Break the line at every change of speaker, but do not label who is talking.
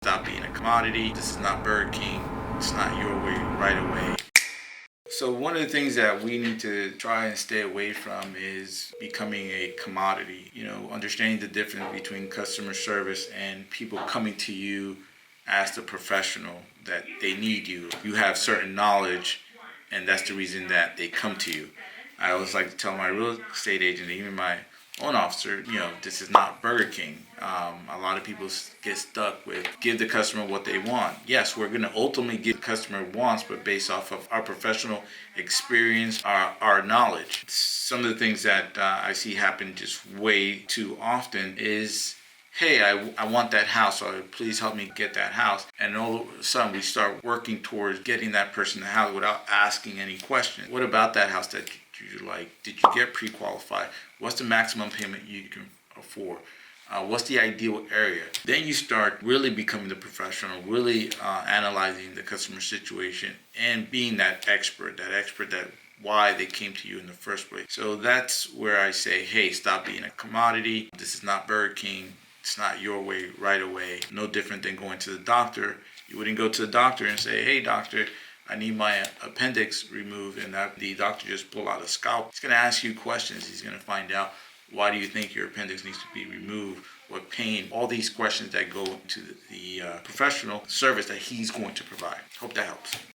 Stop being a commodity. This is not Burger King. It's not your way right away. So one of the things that we need to try and stay away from is becoming a commodity. Understanding the difference between customer service and people coming to you as the professional that they need you. You have certain knowledge, and that's the reason that they come to you. I always like to tell my real estate agent, even my loan officer, this is not Burger King. A lot of people get stuck with give the customer what they want. Yes, we're going to ultimately give the customer wants, but based off of our professional experience, our knowledge. Some of the things that I see happen just way too often is, hey, I want that house, or please help me get that house. And all of a sudden we start working towards getting that person the house without asking any questions. What about that house that you like? Did you get pre-qualified? What's the maximum payment you can afford? What's the ideal area? Then you start really becoming the professional, really analyzing the customer situation and being that expert that why they came to you in the first place. So that's where I say, hey, stop being a commodity. This is not Burger King. It's not your way right away. No different than going to the doctor. You wouldn't go to the doctor and say, hey, doctor, I need my appendix removed, and the doctor just pull out a scalpel. He's going to ask you questions. He's going to find out, why do you think your appendix needs to be removed? What pain? All these questions that go into the professional service that he's going to provide. Hope that helps.